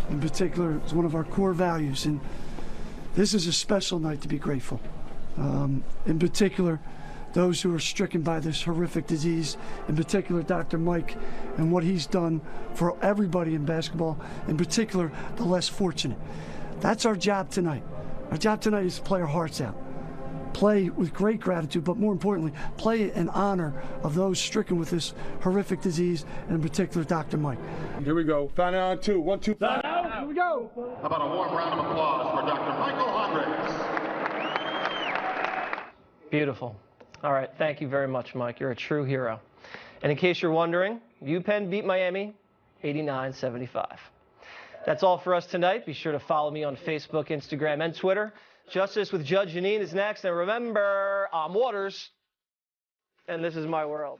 in particular, is one of our core values. And this is a special night to be grateful. In particular, those who are stricken by this horrific disease, in particular Dr. Mike and what he's done for everybody in basketball, in particular the less fortunate. That's our job tonight. Our job tonight is to play our hearts out. Play with great gratitude, but more importantly, play in honor of those stricken with this horrific disease, and in particular Dr. Mike. Here we go. Final on two. 1, 2, 5. Here we go. How about a warm round of applause for Dr. Michael Hendricks? Beautiful. All right, thank you very much, Mike. You're a true hero. And in case you're wondering, UPenn beat Miami 89-75. That's all for us tonight. Be sure to follow me on Facebook, Instagram, and Twitter. Justice with Judge Jeanine is next. And remember, I'm Waters, and this is my world.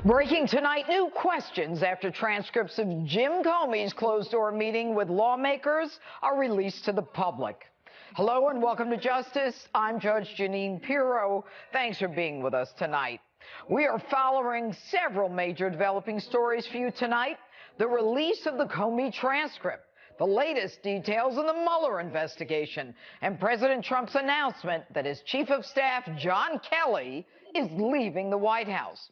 Breaking tonight, new questions after transcripts of Jim Comey's closed-door meeting with lawmakers are released to the public. Hello and welcome to Justice. I'm Judge Jeanine Pirro. Thanks for being with us tonight. We are following several major developing stories for you tonight. The release of the Comey transcript, the latest details in the Mueller investigation, and President Trump's announcement that his Chief of Staff, John Kelly, is leaving the White House.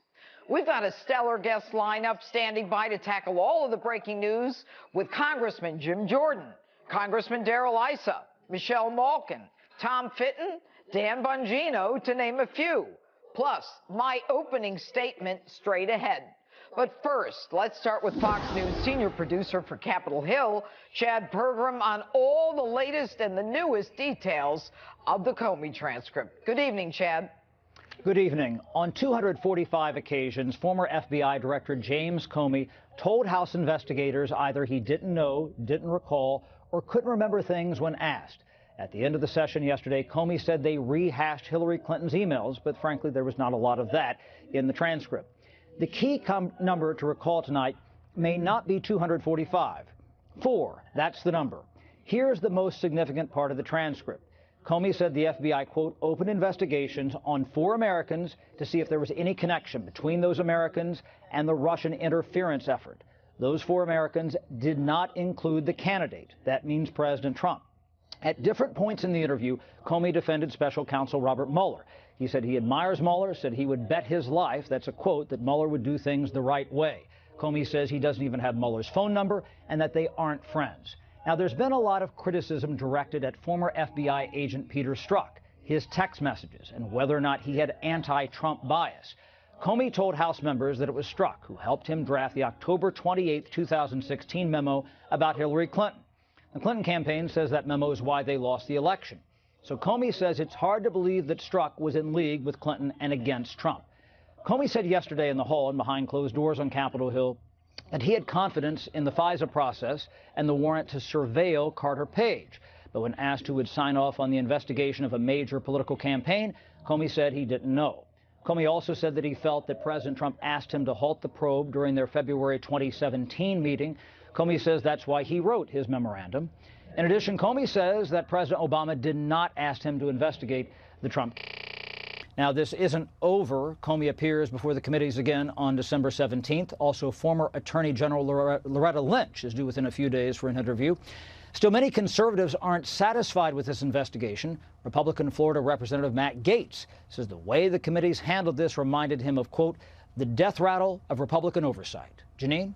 We've got a stellar guest lineup standing by to tackle all of the breaking news with Congressman Jim Jordan, Congressman Darrell Issa, Michelle Malkin, Tom Fitton, Dan Bongino, to name a few, plus my opening statement straight ahead. But first, let's start with Fox News senior producer for Capitol Hill, Chad Pergram, on all the latest and the newest details of the Comey transcript. Good evening, Chad. Good evening. On 245 occasions, former FBI Director James Comey told House investigators either he didn't know, didn't recall, or couldn't remember things when asked. At the end of the session yesterday, Comey said they rehashed Hillary Clinton's emails, but frankly, there was not a lot of that in the transcript. The key number to recall tonight may not be 245. 4, that's the number. Here's the most significant part of the transcript. Comey said the FBI, quote, opened investigations on 4 Americans to see if there was any connection between those Americans and the Russian interference effort. Those 4 Americans did not include the candidate. That means President Trump. At different points in the interview, Comey defended special counsel Robert Mueller. He said he admires Mueller, said he would bet his life, that's a quote, that Mueller would do things the right way. Comey says he doesn't even have Mueller's phone number and that they aren't friends. Now, there's been a lot of criticism directed at former FBI agent Peter Strzok, his text messages, and whether or not he had anti-Trump bias. Comey told House members that it was Strzok who helped him draft the October 28, 2016 memo about Hillary Clinton. The Clinton campaign says that memo is why they lost the election. So Comey says it's hard to believe that Strzok was in league with Clinton and against Trump. Comey said yesterday in the hall and behind closed doors on Capitol Hill that he had confidence in the FISA process and the warrant to surveil Carter Page. But when asked who would sign off on the investigation of a major political campaign, Comey said he didn't know. Comey also said that he felt that President Trump asked him to halt the probe during their February 2017 meeting. Comey says that's why he wrote his memorandum. In addition, Comey says that President Obama did not ask him to investigate the Trump. Now, this isn't over. Comey appears before the committees again on December 17th. Also, former Attorney General Loretta Lynch is due within a few days for an interview. Still, many conservatives aren't satisfied with this investigation. Republican Florida Representative Matt Gaetz says the way the committees handled this reminded him of, quote, the death rattle of Republican oversight. Jeanine?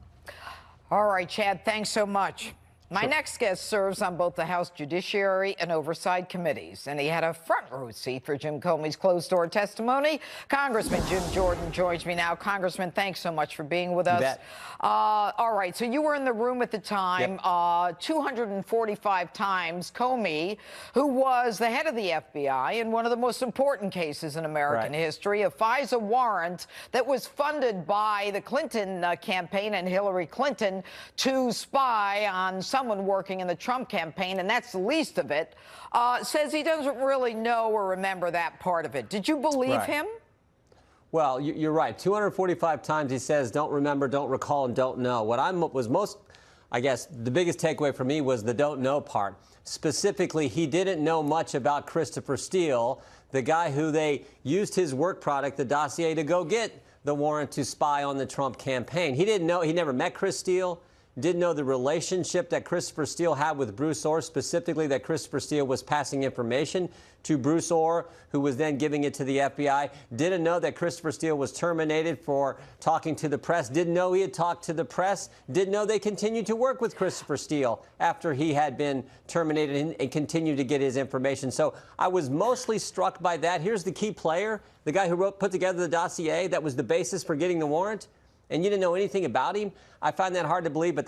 All right, Chad, thanks so much. My next guest serves on both the House Judiciary and Oversight Committees, and he had a front-row seat for Jim Comey's closed-door testimony. Congressman Jim Jordan joins me now. Congressman, thanks so much for being with us. You bet. All right, so you were in the room at the time. Yep. 245 times, Comey, who was the head of the FBI in one of the most important cases in American history, a FISA warrant that was funded by the Clinton campaign and Hillary Clinton to spy on someone working in the Trump campaign, and that's the least of it, says he doesn't really know or remember that part of it. Did you believe him? Well, you're right. 245 times he says, don't remember, don't recall, and don't know. What was most, I guess, the biggest takeaway for me was the don't know part. Specifically, he didn't know much about Christopher Steele, the guy who they used his work product, the dossier, to go get the warrant to spy on the Trump campaign. He didn't know, he never met Chris Steele. Didn't know the relationship that Christopher Steele had with Bruce Orr, specifically that Christopher Steele was passing information to Bruce Orr, who was then giving it to the FBI. Didn't know that Christopher Steele was terminated for talking to the press. Didn't know he had talked to the press. Didn't know they continued to work with Christopher Steele after he had been terminated and continued to get his information. So I was mostly struck by that. Here's the key player, the guy who put together the dossier that was the basis for getting the warrant, and you didn't know anything about him. I find that hard to believe, but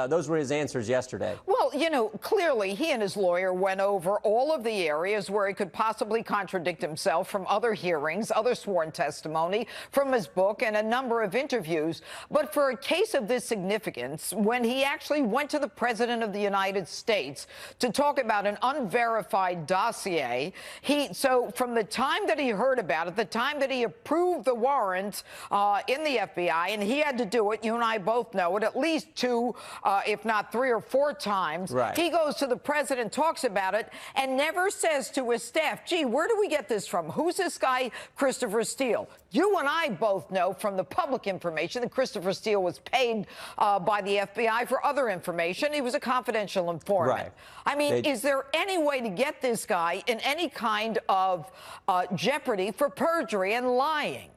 those were his answers yesterday. Well, you know, clearly he and his lawyer went over all of the areas where he could possibly contradict himself from other hearings, other sworn testimony, from his book, and a number of interviews. But for a case of this significance, when he actually went to the President of the United States to talk about an unverified dossier, so from the time that he heard about it, the time that he approved the warrant in the FBI, and he had to do it, you and I both know it, at least 2, if not 3 or 4 times. Right. He goes to the president, talks about it, and never says to his staff, gee, where do we get this from? Who's this guy, Christopher Steele? You and I both know from the public information that Christopher Steele was paid by the FBI for other information. He was a confidential informant. Right. I mean, is there any way to get this guy in any kind of jeopardy for perjury and lying?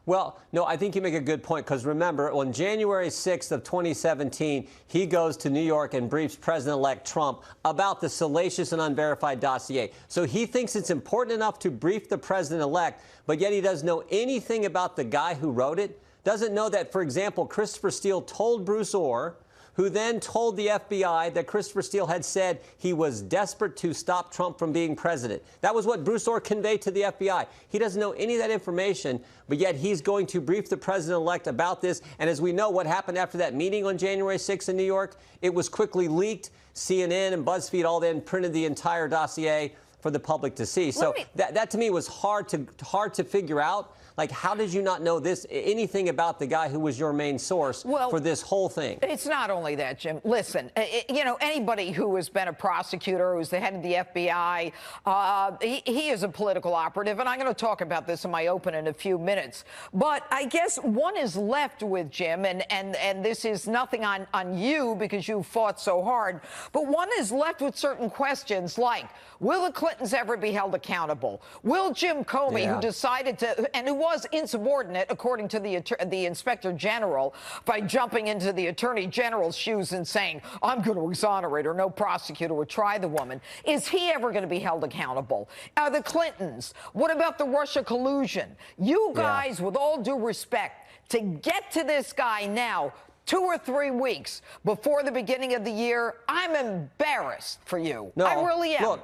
Well, no, I think you make a good point, because remember, on January 6th of 2017, he goes to New York and briefs President-elect Trump about the salacious and unverified dossier. So he thinks it's important enough to brief the president-elect, but yet he doesn't know anything about the guy who wrote it, doesn't know that, for example, Christopher Steele told Bruce Orr, who then told the FBI that Christopher Steele had said he was desperate to stop Trump from being president. That was what Bruce Orr conveyed to the FBI. He doesn't know any of that information, but yet he's going to brief the president-elect about this. And as we know, what happened after that meeting on January 6th in New York, it was quickly leaked. CNN and BuzzFeed all then printed the entire dossier for the public to see. So that to me was hard to figure out. Like, how did you not know anything about the guy who was your main source for this whole thing? It's not only that, Jim. Listen, you know, anybody who has been a prosecutor, who's the head of the FBI, he is a political operative, and I'm going to talk about this in my open in a few minutes. But I guess one is left with, Jim, and this is nothing on you because you fought so hard, but one is left with certain questions like, will the Clintons ever be held accountable? Will Jim Comey, who decided to, and who was insubordinate, according to the Inspector General, by jumping into the Attorney General's shoes and saying, I'm going to exonerate her, no prosecutor would try the woman. Is he ever going to be held accountable? The Clintons, what about the Russia collusion? You guys, with all due respect, to get to this guy now, 2 or 3 weeks before the beginning of the year, I'm embarrassed for you. No, I really am.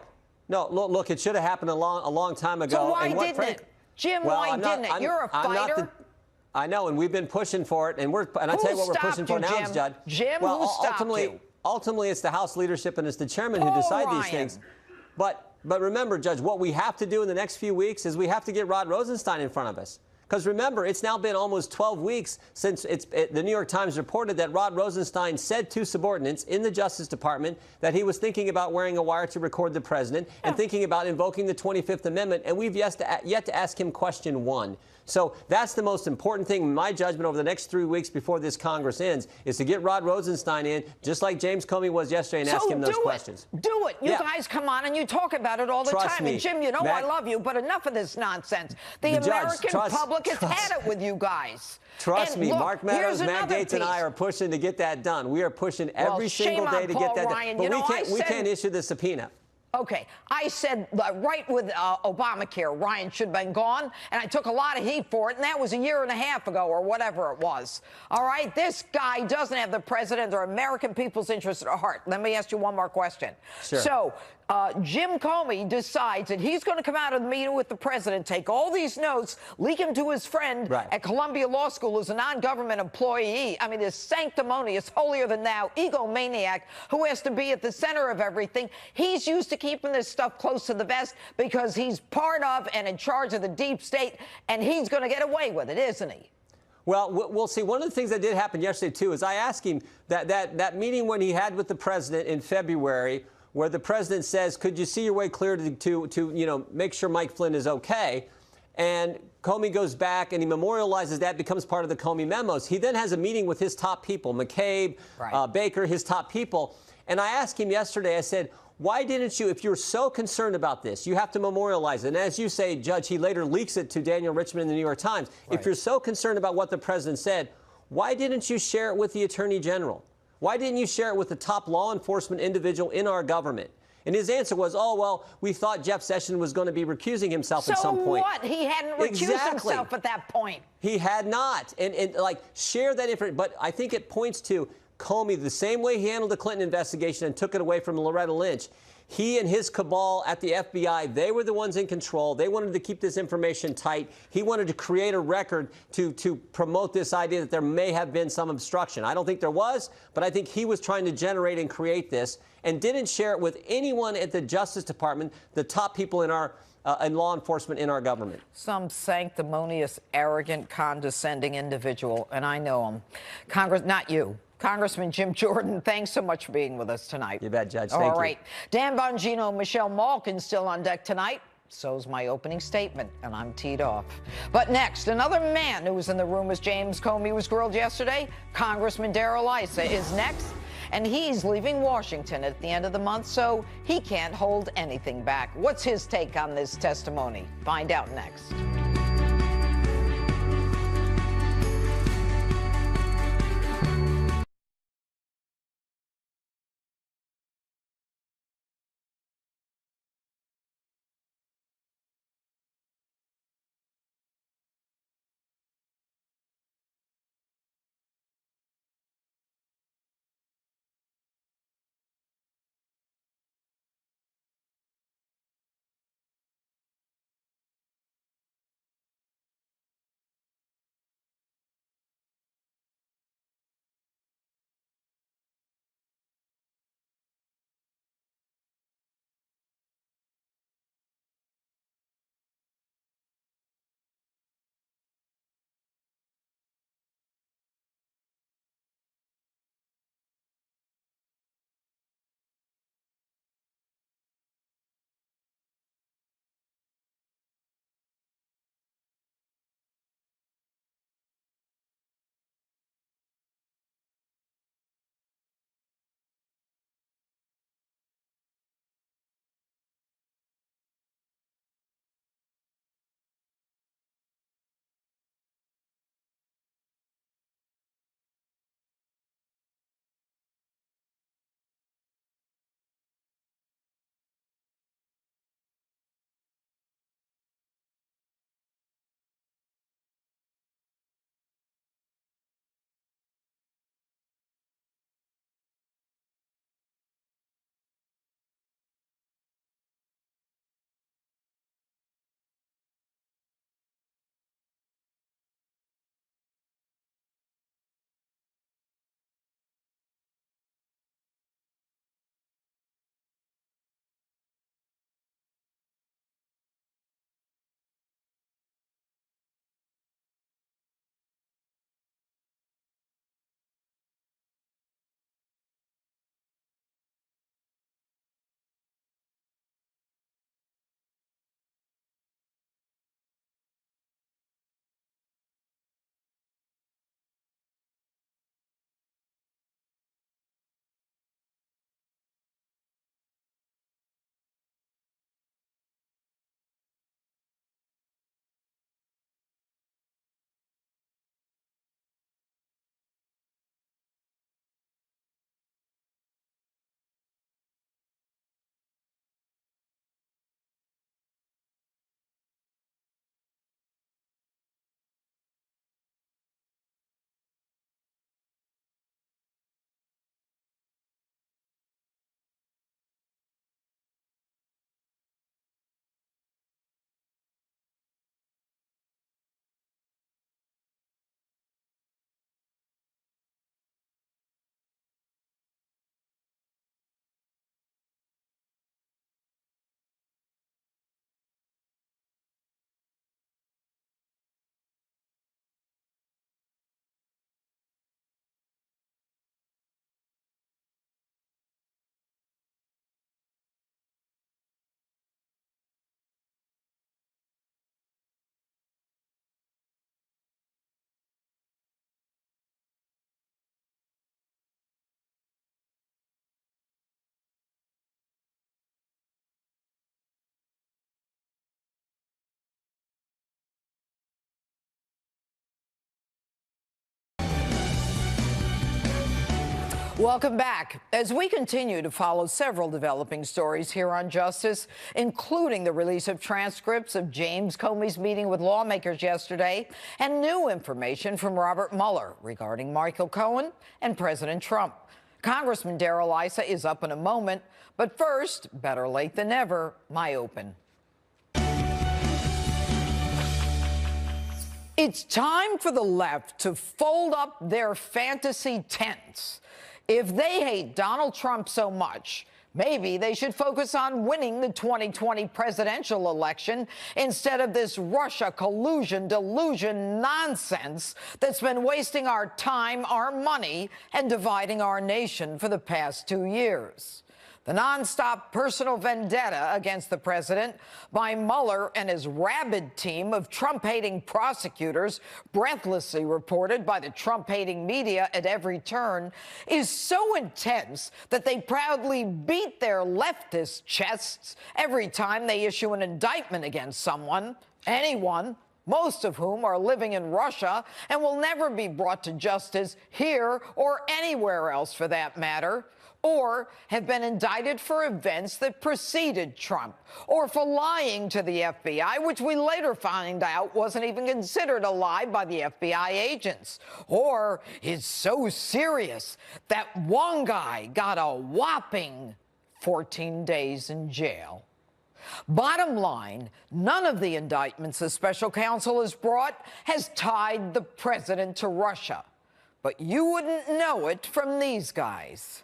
Look, it should have happened a long time ago. So why didn't it? Jim, why didn't it? You're a fighter. I know, and we've been pushing for it, and I tell you what we're pushing for now, Judge. Jim, who stopped you? Ultimately, it's the House leadership and it's the chairman who decide these things. But remember, Judge, what we have to do in the next few weeks is we have to get Rod Rosenstein in front of us. Because remember, it's now been almost 12 weeks since the New York Times reported that Rod Rosenstein said to subordinates in the Justice Department that he was thinking about wearing a wire to record the president and thinking about invoking the 25th Amendment, and we've yet to ask him question 1. So that's the most important thing, in my judgment, over the next 3 weeks before this Congress ends, is to get Rod Rosenstein in, just like James Comey was yesterday, and ask him those questions. Do it. You guys come on and you talk about it all the time. Me. And Jim, you know I love you, but enough of this nonsense. The American public has had it with you guys. Trust me, Mark Meadows, Matt Gaetz, and I are pushing to get that done. We are pushing every single day to get that done. But we can't issue the subpoena. Okay, I said right with Obamacare, Ryan should have been gone, and I took a lot of heat for it, and that was a year and a half ago or whatever it was. All right, this guy doesn't have the president or American people's interest at heart. Let me ask you one more question. Sure. So Jim Comey decides that he's going to come out of the meeting with the president, take all these notes, leak them to his friend at Columbia Law School who's a non-government employee. I mean, this sanctimonious, holier-than-thou egomaniac who has to be at the center of everything. He's used to keeping this stuff close to the vest because he's part of and in charge of the deep state, and he's going to get away with it, isn't he? Well, we'll see. One of the things that did happen yesterday, too, is I asked him that meeting when he had with the president in February, where the president says, could you see your way clear to make sure Mike Flynn is okay? And Comey goes back and he memorializes that, becomes part of the Comey memos. He then has a meeting with his top people, McCabe, Baker, his top people. And I asked him yesterday, I said, why didn't you, if you're so concerned about this, you have to memorialize it. And as you say, Judge, he later leaks it to Daniel Richman in the New York Times. If you're so concerned about what the president said, why didn't you share it with the Attorney General? Why didn't you share it with the top law enforcement individual in our government? And his answer was, oh, well, we thought Jeff Sessions was going to be recusing himself at some point. So what? He hadn't recused himself at that point. He had not. And like, share that information. But I think it points to Comey, the same way he handled the Clinton investigation and took it away from Loretta Lynch. He and his cabal at the FBI, they were the ones in control. They wanted to keep this information tight. He wanted to create a record to promote this idea that there may have been some obstruction. I don't think there was, but I think he was trying to generate and create this and didn't share it with anyone at the Justice Department, the top people in our and law enforcement in our government. Some sanctimonious, arrogant, condescending individual, and I know him. Not you. Congressman Jim Jordan, thanks so much for being with us tonight. You bet, Judge. Thank you. All right. Dan Bongino, Michelle Malkin still on deck tonight. So's my opening statement, and I'm teed off. But next, another man who was in the room as James Comey was grilled yesterday, Congressman Darrell Issa, is next. And he's leaving Washington at the end of the month, so he can't hold anything back. What's his take on this testimony? Find out next. Welcome back. As we continue to follow several developing stories here on Justice, including the release of transcripts of James Comey's meeting with lawmakers yesterday and new information from Robert Mueller regarding Michael Cohen and President Trump. Congressman Darrell Issa is up in a moment, but first, better late than never, my open. It's time for the left to fold up their fantasy tents. If they hate Donald Trump so much, maybe they should focus on winning the 2020 presidential election instead of this Russia collusion delusion nonsense that's been wasting our time, our money, and dividing our nation for the past 2 years. The nonstop personal vendetta against the president by Mueller and his rabid team of Trump-hating prosecutors, breathlessly reported by the Trump-hating media at every turn, is so intense that they proudly beat their leftist chests every time they issue an indictment against someone, anyone, most of whom are living in Russia and will never be brought to justice here or anywhere else for that matter, or have been indicted for events that preceded Trump, or for lying to the FBI, which we later find out wasn't even considered a lie by the FBI agents, or is so serious that one guy got a whopping 14 days in jail. Bottom line, none of the indictments the special counsel has brought has tied the president to Russia. But you wouldn't know it from these guys.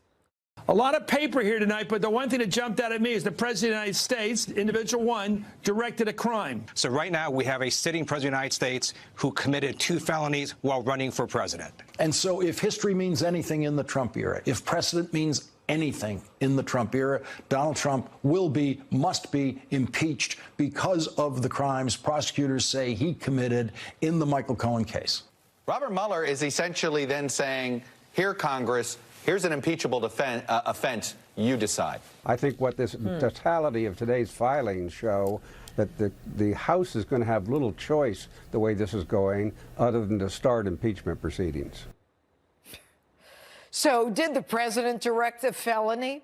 A lot of paper here tonight, but the one thing that jumped out at me is the President of the United States, individual one, directed a crime. So right now we have a sitting President of the United States who committed 2 felonies while running for president. And so if history means anything in the Trump era, if precedent means anything in the Trump era, Donald Trump must be impeached because of the crimes prosecutors say he committed in the Michael Cohen case. Robert Mueller is essentially then saying, here, Congress, here's an impeachable offense. You decide. I think what this totality of today's filings show that the House is going to have little choice the way this is going other than to start impeachment proceedings. So did the president direct a felony?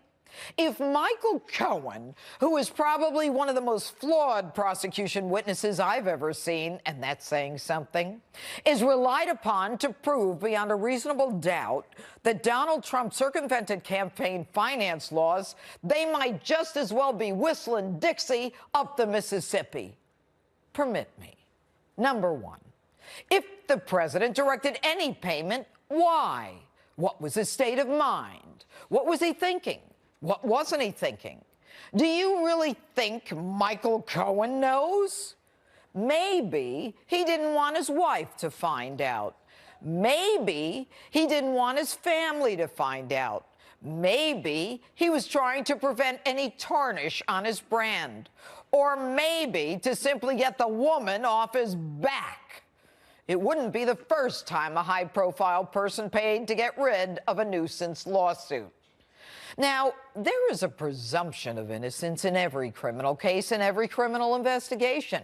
If Michael Cohen, who is probably one of the most flawed prosecution witnesses I've ever seen, and that's saying something, is relied upon to prove beyond a reasonable doubt that Donald Trump circumvented campaign finance laws, they might just as well be whistling Dixie up the Mississippi. Permit me. Number one, if the president directed any payment, why? What was his state of mind? What was he thinking? What wasn't he thinking? Do you really think Michael Cohen knows? Maybe he didn't want his wife to find out. Maybe he didn't want his family to find out. Maybe he was trying to prevent any tarnish on his brand. Or maybe to simply get the woman off his back. It wouldn't be the first time a high-profile person paid to get rid of a nuisance lawsuit. Now, there is a presumption of innocence in every criminal case and every criminal investigation,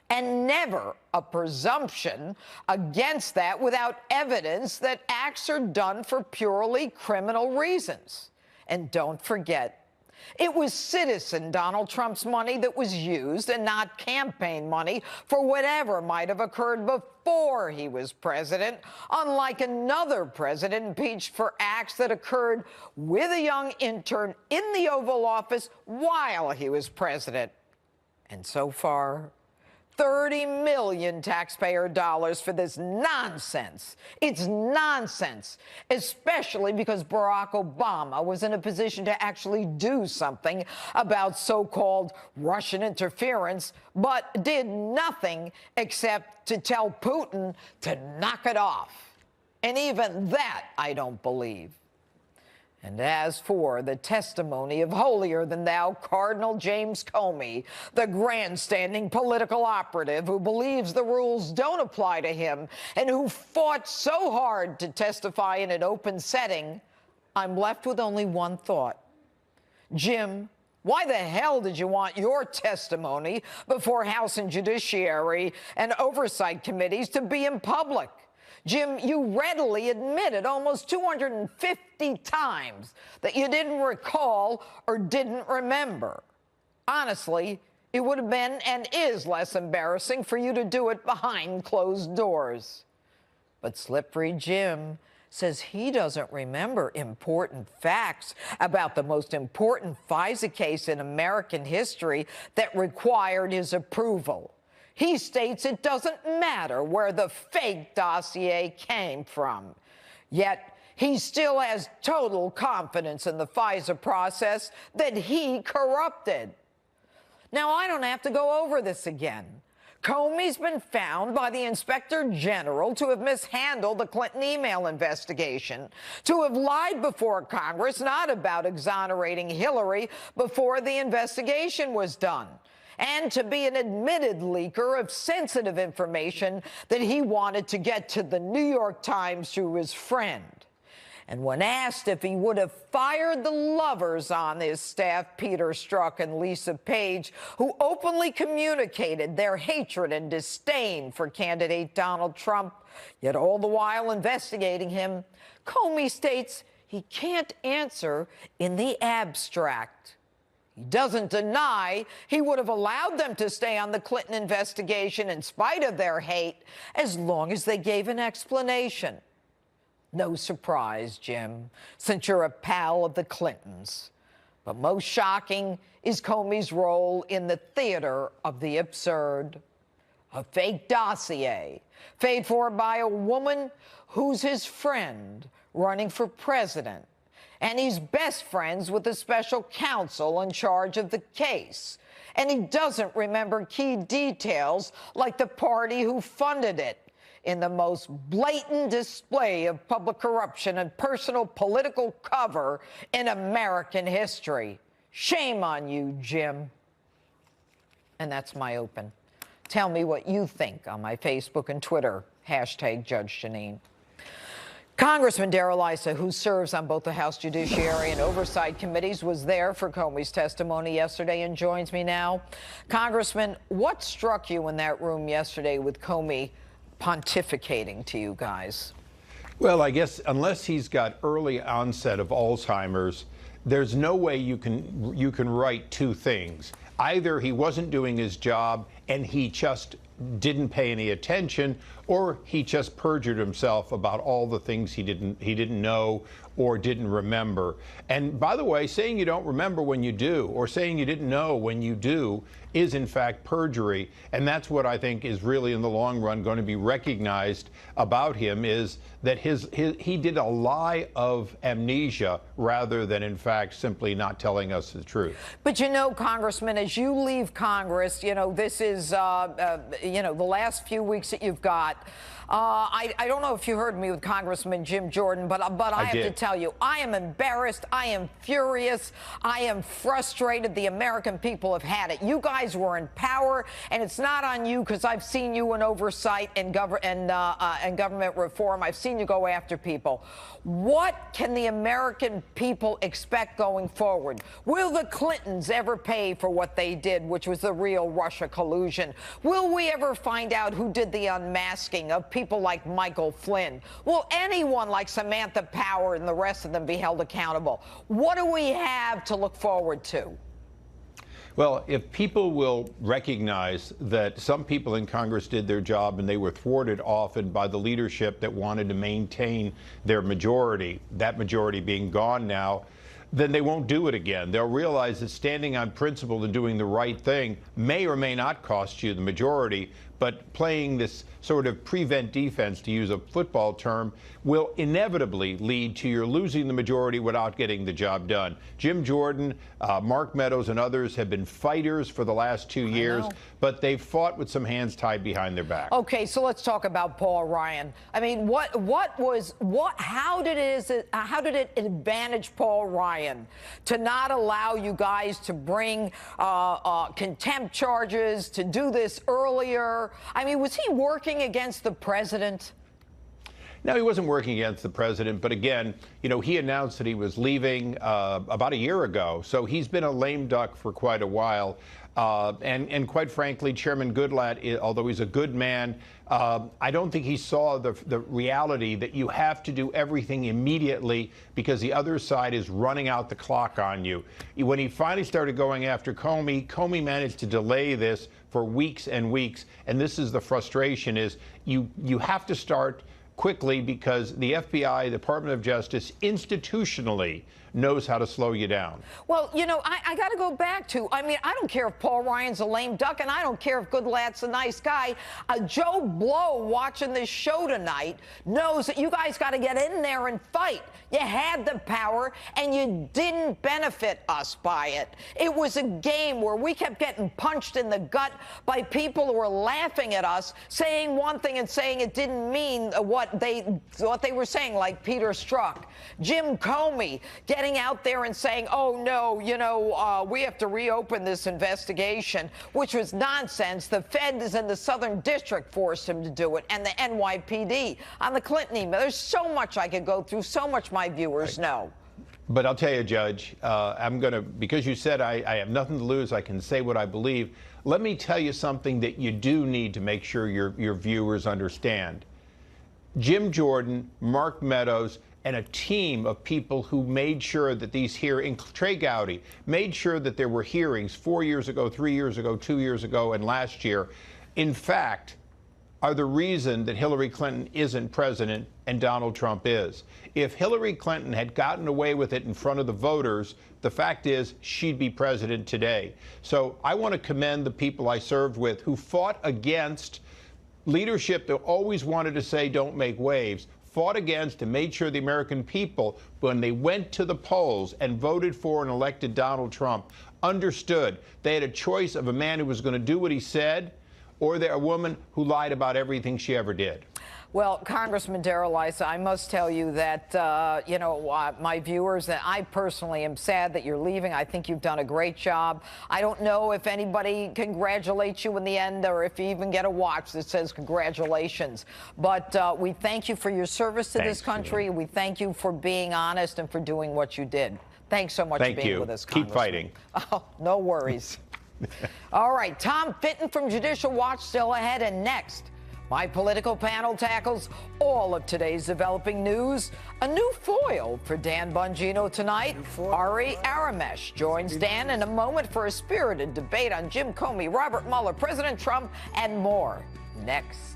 and never a presumption against that without evidence that acts are done for purely criminal reasons. And don't forget, it was citizen Donald Trump's money that was used and not campaign money for whatever might have occurred before he was president, unlike another president impeached for acts that occurred with a young intern in the Oval Office while he was president. And so far, 30 million taxpayer dollars for this nonsense. It's nonsense, especially because Barack Obama was in a position to actually do something about so-called Russian interference, but did nothing except to tell Putin to knock it off. And even that I don't believe. And as for the testimony of holier-than-thou Cardinal James Comey, the grandstanding political operative who believes the rules don't apply to him and who fought so hard to testify in an open setting, I'm left with only one thought. Jim, why the hell did you want your testimony before House and Judiciary and Oversight Committees to be in public? Jim, you readily admitted almost 250 times that you didn't recall or didn't remember. Honestly, it would have been and is less embarrassing for you to do it behind closed doors. But Slippery Jim says he doesn't remember important facts about the most important FISA case in American history that required his approval. He states it doesn't matter where the fake dossier came from. Yet, he still has total confidence in the FISA process that he corrupted. Now, I don't have to go over this again. Comey's been found by the Inspector General to have mishandled the Clinton email investigation, to have lied before Congress, not about exonerating Hillary before the investigation was done, and to be an admitted leaker of sensitive information that he wanted to get to the New York Times through his friend. And when asked if he would have fired the lovers on his staff, Peter Strzok and Lisa Page, who openly communicated their hatred and disdain for candidate Donald Trump, yet all the while investigating him, Comey states he can't answer in the abstract. He doesn't deny he would have allowed them to stay on the Clinton investigation in spite of their hate, as long as they gave an explanation. No surprise, Jim, since you're a pal of the Clintons. But most shocking is Comey's role in the theater of the absurd. A fake dossier paid for by a woman who's his friend running for president. And he's best friends with the special counsel in charge of the case. And he doesn't remember key details like the party who funded it, in the most blatant display of public corruption and personal political cover in American history. Shame on you, Jim. And that's my open. Tell me what you think on my Facebook and Twitter, #JudgeJeanine. Congressman Darrell Issa, who serves on both the House Judiciary and Oversight Committees, was there for Comey's testimony yesterday and joins me now. Congressman, what struck you in that room yesterday with Comey pontificating to you guys? Well, I guess unless he's got early onset of Alzheimer's, there's no way you can write two things. Either he wasn't doing his job and he just didn't pay any attention, or he just perjured himself about all the things he didn't know or didn't remember. And by the way, saying you don't remember when you do, or saying you didn't know when you do, is in fact perjury. And that's what I think is really in the long run going to be recognized about him, is that he did a lie of amnesia rather than in fact simply not telling us the truth. But you know, Congressman, as you leave Congress, you know, this is, you know, the last few weeks that you've got. I don't know if you heard me with Congressman Jim Jordan, but I have to tell you, I am embarrassed. I am furious. I am frustrated. The American people have had it. You guys were in power, and it's not on you, because I've seen you in oversight and government reform. I've seen you go after people. What can the American people expect going forward? Will the Clintons ever pay for what they did, which was the real Russia collusion? Will we ever find out who did the unmasking of people like Michael Flynn? Will anyone like Samantha Power and the rest of them be held accountable? What do we have to look forward to? Well, if people will recognize that some people in Congress did their job and they were thwarted often by the leadership that wanted to maintain their majority, that majority being gone now, then they won't do it again. They'll realize that standing on principle and doing the right thing may or may not cost you the majority, but playing this sort of prevent defense, to use a football term, will inevitably lead to your losing the majority without getting the job done. Jim Jordan, Mark Meadows, and others have been fighters for the last 2 years, but they've fought with some hands tied behind their back. Okay, so let's talk about Paul Ryan. I mean, how did it advantage Paul Ryan to not allow you guys to bring contempt charges, to do this earlier? I mean, was he working against the president? No, he wasn't working against the president, but again, you know, he announced that he was leaving about a year ago, so he's been a lame duck for quite a while. And quite frankly, Chairman Goodlatte, although he's a good man, I don't think he saw the reality that you have to do everything immediately because the other side is running out the clock on you. When he finally started going after Comey, Comey managed to delay this for weeks and weeks, and this is the frustration: is you have to start quickly because the FBI, the Department of Justice, institutionally knows how to slow you down. Well, you know, I got to go back to, I mean, I don't care if Paul Ryan's a lame duck, and I don't care if Goodlatte's a nice guy. Joe Blow watching this show tonight knows that you guys got to get in there and fight. You had the power, and you didn't benefit us by it. It was a game where we kept getting punched in the gut by people who were laughing at us, saying one thing and saying it didn't mean what they were saying, like Peter Strzok. Jim Comey getting out there and saying, oh, no, you know, we have to reopen this investigation, which was nonsense. The feds in the Southern District forced him to do it, and the NYPD on the Clinton email. There's so much I could go through, so much my viewers know. But I'll tell you, Judge, I'm going to, because you said I have nothing to lose, I can say what I believe. Let me tell you something that you do need to make sure your viewers understand. Jim Jordan, Mark Meadows, and a team of people who made sure that these hearings, Trey Gowdy, made sure that there were hearings 4 years ago, 3 years ago, 2 years ago, and last year, in fact, are the reason that Hillary Clinton isn't president and Donald Trump is. If Hillary Clinton had gotten away with it in front of the voters, the fact is she'd be president today. So I want to commend the people I served with who fought against leadership that always wanted to say don't make waves, fought against and made sure the American people, when they went to the polls and voted for and elected Donald Trump, understood they had a choice of a man who was going to do what he said or a woman who lied about everything she ever did. Well, Congressman Darrell Issa, I must tell you that, you know, my viewers, that I personally am sad that you're leaving. I think you've done a great job. I don't know if anybody congratulates you in the end or if you even get a watch that says congratulations. But we thank you for your service to this country. We thank you for being honest and for doing what you did. Thanks so much for being with us, Congressman. Keep fighting. Oh, no worries. All right, Tom Fitton from Judicial Watch still ahead, and next, my political panel tackles all of today's developing news. A new foil for Dan Bongino tonight. Ari Aramesh joins Dan in a moment for a spirited debate on Jim Comey, Robert Mueller, President Trump, and more. Next.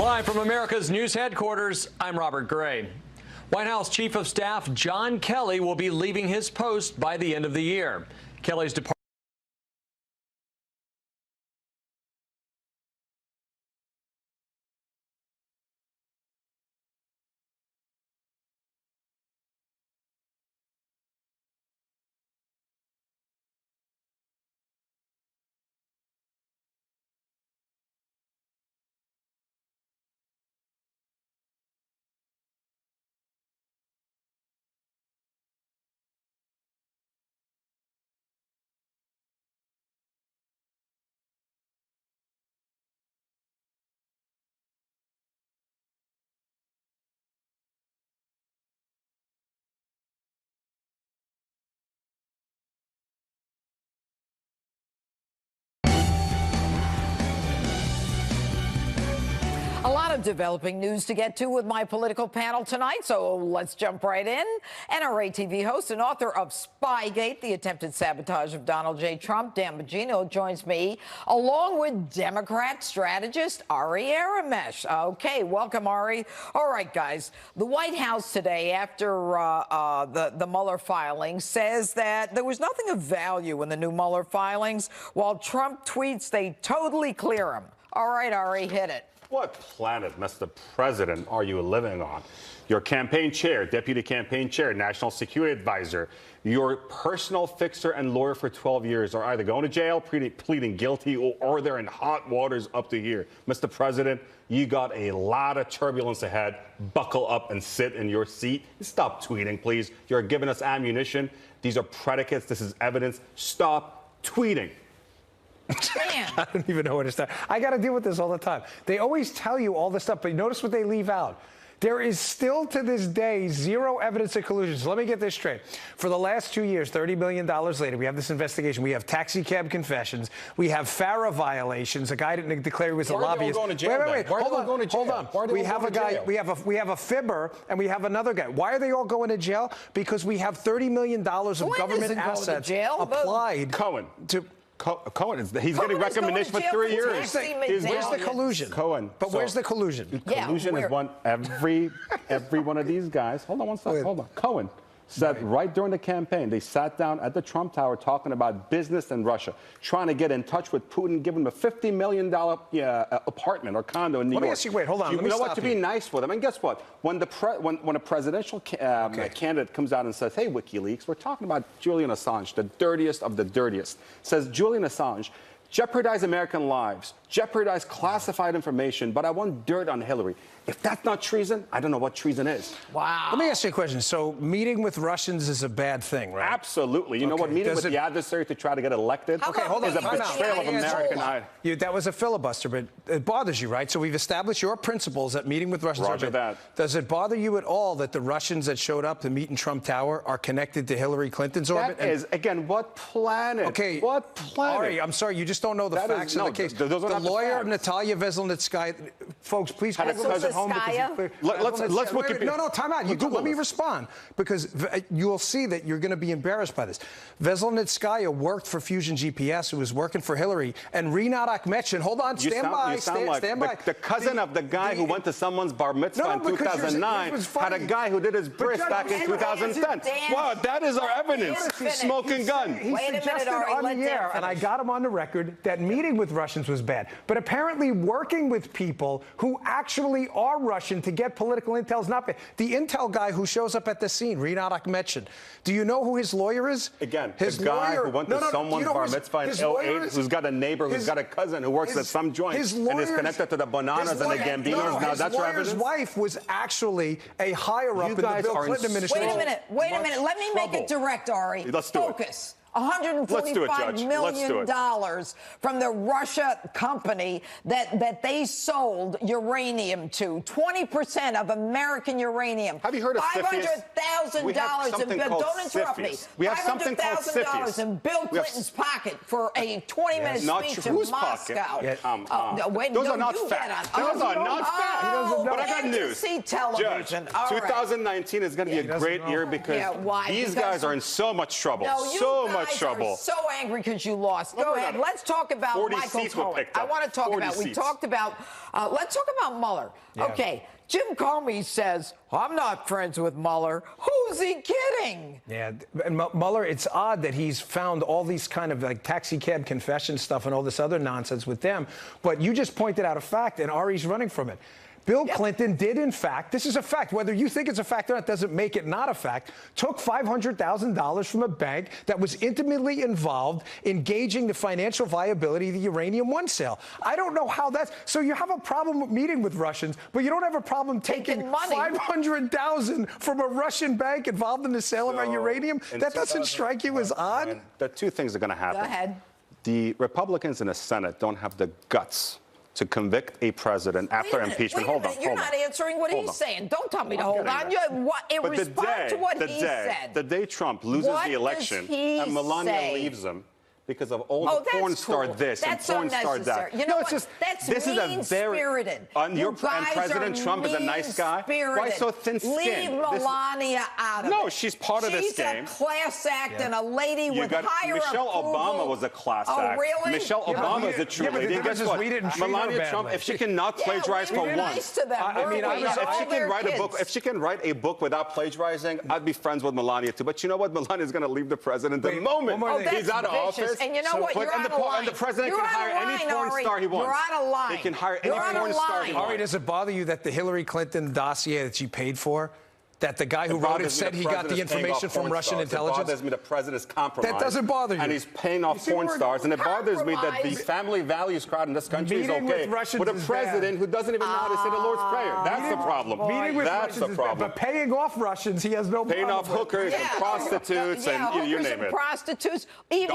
Live from America's news headquarters, I'm Robert Gray. White House Chief of Staff John Kelly will be leaving his post by the end of the year. Kelly's departure A lot of developing news to get to with my political panel tonight, so let's jump right in. NRA TV host and author of Spygate, the attempted sabotage of Donald J. Trump, Dan Bongino, joins me, along with Democrat strategist Ari Aramesh. Okay, welcome, Ari. All right, guys, the White House today, after the Mueller filing, says that there was nothing of value in the new Mueller filings, while Trump tweets they totally clear him. All right, Ari, hit it. What planet, Mr. President, are you living on? Your campaign chair, deputy campaign chair, national security advisor, your personal fixer and lawyer for 12 years are either going to jail, pleading guilty, or they're in hot waters up to here. Mr. President, you got a lot of turbulence ahead. Buckle up and sit in your seat. Stop tweeting, please. You're giving us ammunition. These are predicates. This is evidence. Stop tweeting. I don't even know where to start. I got to deal with this all the time. They always tell you all this stuff, but notice what they leave out. There is still to this day zero evidence of collusion. So let me get this straight. For the last 2 years, $30 million later, we have this investigation. We have taxi cab confessions. We have FARA violations. A guy didn't declare he was a lobbyist. Wait. Hold on. We have a guy. We have a fibber, and we have another guy. Why are they all going to jail? Because we have $30 million of government assets applied to. Cohen, he's getting recommendation for 3 years. Where's the collusion? Cohen. But where's the collusion? Collusion is one, every one of these guys. Hold on one second. Hold on. Cohen said right during the campaign, they sat down at the Trump Tower talking about business and Russia, trying to get in touch with Putin, give him a $50 million apartment or condo in New York. Let me ask you, wait, hold on. You know what, to be nice for them. And guess what? When a presidential candidate comes out and says, hey, WikiLeaks, we're talking about Julian Assange, the dirtiest of the dirtiest, says Julian Assange jeopardize American lives, jeopardize classified information, but I want dirt on Hillary. If that's not treason, I don't know what treason is. Wow. Let me ask you a question. So meeting with Russians is a bad thing, right? Absolutely. You know what? Meeting with the adversary to try to get elected is a betrayal of American identity. That was a filibuster, but it bothers you, right? So we've established your principles that meeting with Russians. Roger that. Does it bother you at all that the Russians that showed up to meet in Trump Tower are connected to Hillary Clinton's orbit? That is, again, what planet? Okay. What planet? Ari, I'm sorry, you just don't know the facts of the case. The lawyer of Natalia Veselnitskaya, folks, please hold this at home. Let's Wikipedia. No, time out. Let me respond, because you'll see that you're going to be embarrassed by this. Veselnitskaya worked for Fusion GPS, who was working for Hillary, and Rinat Akhmetshin. Hold on, stand by. The cousin of the guy who went to someone's bar mitzvah in 2009 had a guy who did his bris back in 2010. Wow, that is our evidence. Smoking gun. He suggested on the air, and I got him on the record, that meeting with Russians was bad. But apparently working with people who actually are Russian to get political intel is not bad. The intel guy who shows up at the scene, Rinat Akhmetshin, do you know who his lawyer is? Again, his guy who went to someone's bar mitzvah in 08, who's got a neighbor, who's got a cousin who works at some joint and is connected to the Bananas and the Gambinos. Now that's your evidence? His wife was actually a higher-up in the Bill Clinton administration. Wait a minute. Let me make it direct, Ari. Let's do it. Focus. $145 million from the Russia company that they sold uranium to. 20% of American uranium. Have you heard of $500,000 in Bill. Don't interrupt me. We have something called $500,000 in Bill Clinton's pocket for a 20-minute speech in Moscow. Those are not facts. Those are not facts. But I got news. Judge, 2019 is going to be a great year because these guys are in so much trouble. So much much trouble. Are so angry because you lost. Go ahead. Let's talk about 40 Michael seats were Cohen. picked up. I want to talk 40 about. We seats. talked about. Let's talk about Mueller. Yeah. Okay. Jim Comey says, I'm not friends with Mueller. Who's he kidding? Yeah, and Mueller, it's odd that he's found all these kind of like taxi cab confession stuff and all this other nonsense with them. But you just pointed out a fact, and Ari's running from it. Bill Clinton did, in fact, this is a fact, whether you think it's a fact or not doesn't make it not a fact, took $500,000 from a bank that was intimately involved in gauging the financial viability of the Uranium One sale. I don't know how that's, so you have a problem meeting with Russians, but you don't have a problem taking money. $500,000 from a Russian bank involved in the sale of our uranium? That doesn't strike you as odd? The two things are going to happen. Go ahead. The Republicans in the Senate don't have the guts to convict a president after impeachment. Hold on. You're not answering what he's saying. Don't tell me to hold on. Respond to what he said. The day Trump loses the election and Melania leaves him because of all the porn star this and porn star that. You know, it's just that's mean-spirited. And President Trump is a nice guy. Why so thin-skinned? Leave Melania out of it. No, she's part of this game. She's a class act and a lady with higher Michelle approval. Obama was a class act. Oh, really? Michelle Obama is a true lady. And guess what? Melania Trump, if she cannot plagiarize for once, nice to them, if she can write a book without plagiarizing, I'd be friends with Melania too. But you know what? Melania's going to leave the president the moment he's out of office. And you know what? You're out of line. And the president can hire any porn star he wants. You're out of line. He can hire any porn star he wants. Ari, does it bother you that the Hillary Clinton dossier that she paid for, that the guy who wrote it said he got the information from Russian intelligence? It bothers me the president is compromised. That doesn't bother you. And he's paying off porn stars. And it bothers me that the family values crowd in this country is okay. With a president who doesn't even know how to say the Lord's Prayer. That's the problem. That's the problem. But paying off Russians, he has no problem. Paying off hookers and prostitutes and you name it. Prostitutes. Even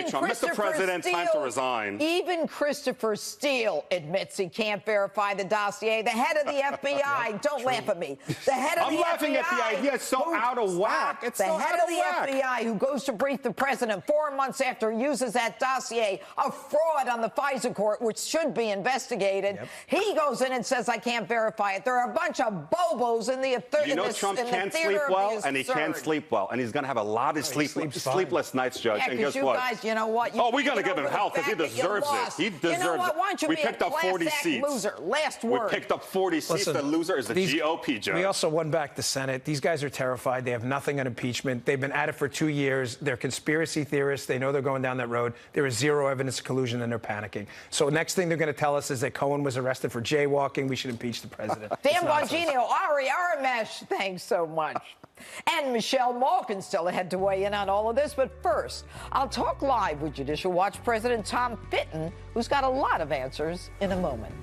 Trump. Mr. President, time to resign. Even Christopher Steele admits he can't verify the dossier. The head of the FBI, don't laugh at me. The head of the FBI. I'm laughing at the idea. It's so out of whack. It's the so head of the FBI who goes to brief the president 4 months after he uses that dossier, a fraud on the FISA court, which should be investigated. He goes in and says, I can't verify it. There are a bunch of bobos in the You know Trump can't sleep well, and he can't sleep well. And he's going to have a lot of sleepless nights, Judge. Yeah, and guess you what? guys, you know what? We're going to give him hell because he deserves it. He deserves you know what? Why don't you We be picked a up 40 seats. Loser. Last word. We picked up 40 seats. The loser is the GOP, Judge. We also won back the Senate. These guys are terrified. They have nothing on impeachment. They've been at it for 2 years. They're conspiracy theorists. They know they're going down that road. There is zero evidence of collusion, and they're panicking. So next thing they're going to tell us is that Cohen was arrested for jaywalking. We should impeach the president. Dan Bongino, Ari Aramesh, thanks so much. And Michelle Malkin still ahead to weigh in on all of this. But first, I'll talk live with Judicial Watch President Tom Fitton, who's got a lot of answers in a moment.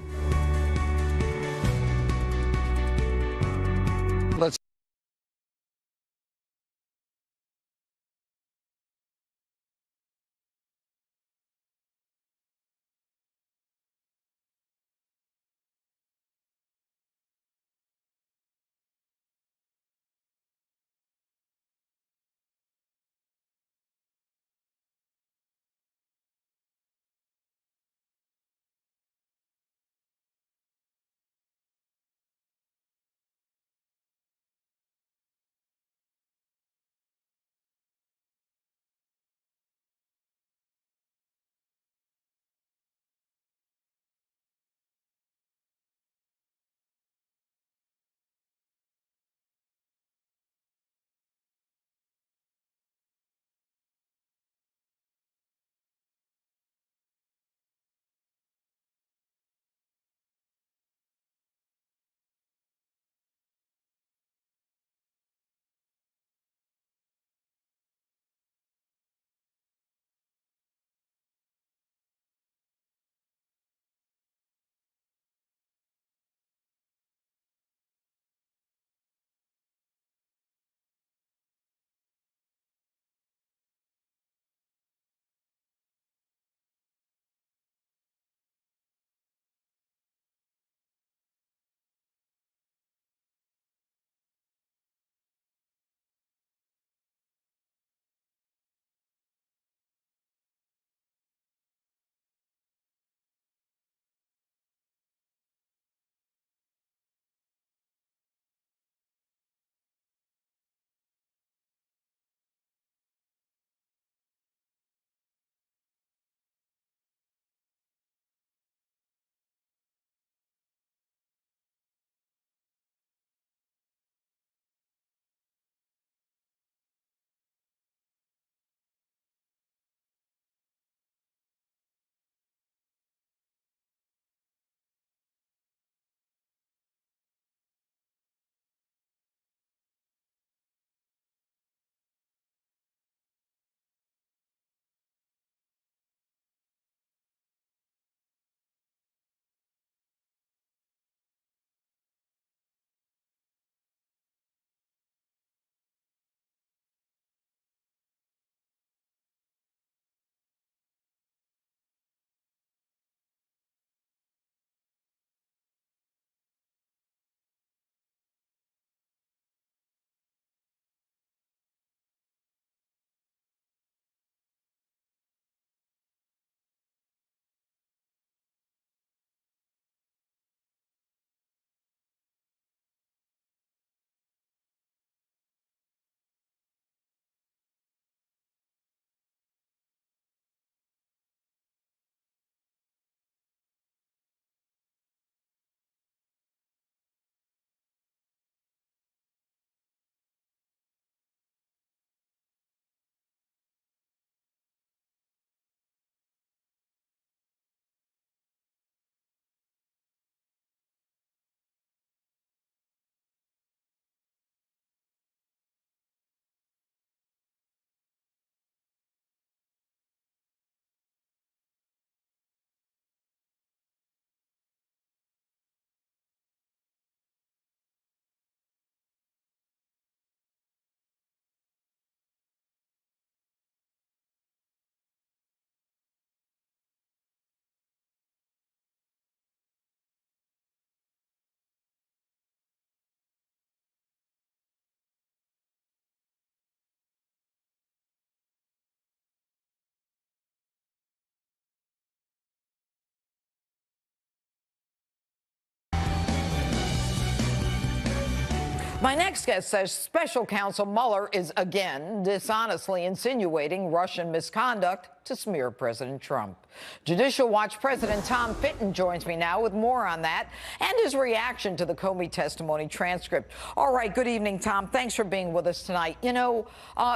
My next guest says special counsel Mueller is again dishonestly insinuating Russian misconduct to smear President Trump. Judicial Watch President Tom Fitton joins me now with more on that and his reaction to the Comey testimony transcript. All right, good evening, Tom. Thanks for being with us tonight. You know,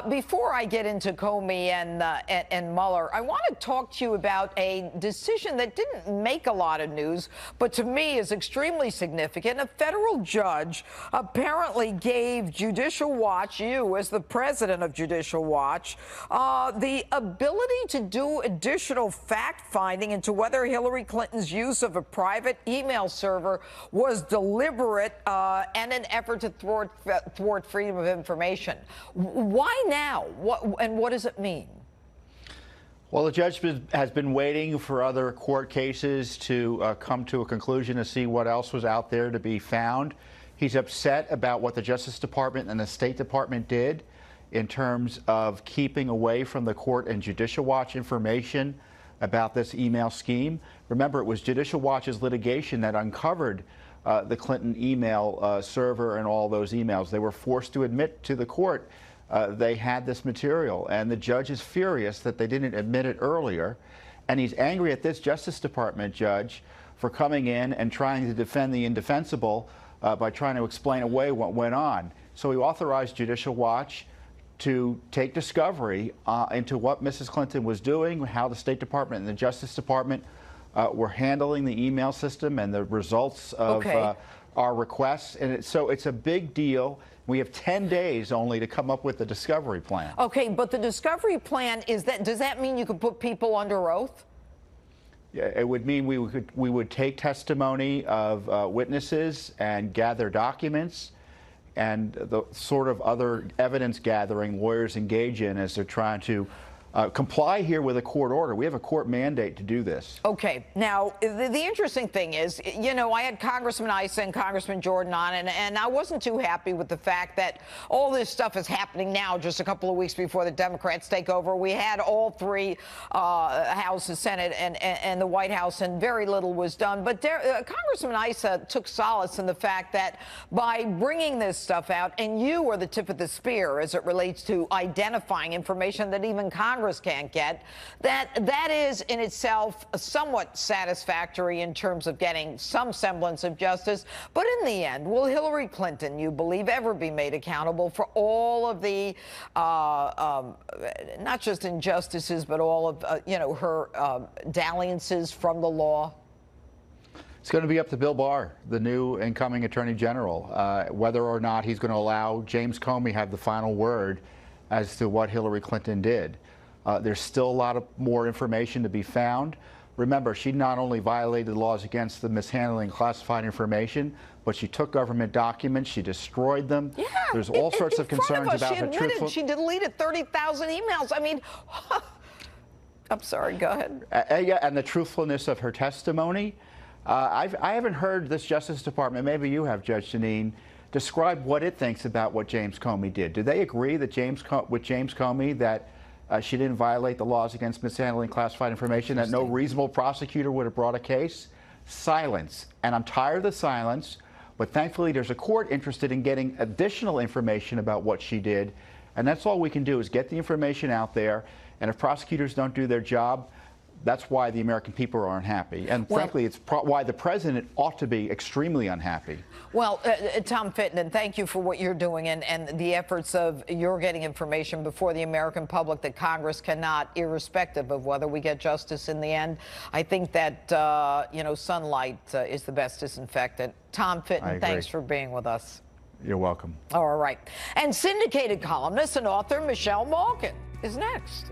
before I get into Comey and Mueller, I want to talk to you about a decision that didn't make a lot of news, but to me is extremely significant. A federal judge apparently gave Judicial Watch, you as the president of Judicial Watch, the ability to do additional fact-finding into whether Hillary Clinton's use of a private email server was deliberate and an effort to thwart freedom of information. Why now? What does it mean? Well, the judge has been waiting for other court cases to come to a conclusion to see what else was out there to be found. He's upset about what the Justice Department and the State Department did in terms of keeping away from the court and Judicial Watch information about this email scheme. Remember, it was Judicial Watch's litigation that uncovered the Clinton email server and all those emails. They were forced to admit to the court they had this material, and the judge is furious that they didn't admit it earlier, and he's angry at this Justice Department judge for coming in and trying to defend the indefensible by trying to explain away what went on. So he authorized Judicial Watch to take discovery into what Mrs. Clinton was doing, how the State Department and the Justice Department were handling the email system and the results of our requests. And so it's a big deal. We have 10 days only to come up with the discovery plan. Okay, but the discovery plan, does that mean you could put people under oath? Yeah, it would mean we would take testimony of witnesses and gather documents and the sort of other evidence gathering lawyers engage in as they're trying to comply here with a court order. We have a court mandate to do this. Okay. Now, the interesting thing is, you know, I had Congressman Issa and Congressman Jordan on, and I wasn't too happy with the fact that all this stuff is happening now, just a couple of weeks before the Democrats take over. We had all three House, the Senate, and the White House, and very little was done. But Congressman Issa took solace in the fact that by bringing this stuff out, and you are the tip of the spear as it relates to identifying information that even Congress can't get, that is in itself somewhat satisfactory in terms of getting some semblance of justice. But in the end, will Hillary Clinton, you believe, ever be made accountable for all of the not just injustices, but all of her dalliances from the law? It's going to be up to Bill Barr, the new incoming Attorney General, whether or not he's going to allow James Comey have the final word as to what Hillary Clinton did. There's still a lot of more information to be found. Remember, she not only violated the laws against the mishandling classified information, but she took government documents, she destroyed them. Yeah, there's all sorts of concerns about her truthfulness. She deleted 30,000 emails. I mean, I'm sorry, go ahead. Yeah, and the truthfulness of her testimony. I haven't heard this Justice Department, maybe you have, Judge Jeanine, describe what it thinks about what James Comey did. Do they agree that with James Comey that she didn't violate the laws against mishandling classified information, that no reasonable prosecutor would have brought a case? Silence. And I'm tired of the silence, but thankfully there's a court interested in getting additional information about what she did, and that's all we can do is get the information out there, and if prosecutors don't do their job, that's why the American people are unhappy. And frankly, it's why the president ought to be extremely unhappy. Well, Tom Fitton, thank you for what you're doing and the efforts of your getting information before the American public that Congress cannot, irrespective of whether we get justice in the end. I think that, sunlight is the best disinfectant. Tom Fitton, thanks for being with us. You're welcome. All right. And syndicated columnist and author Michelle Malkin is next.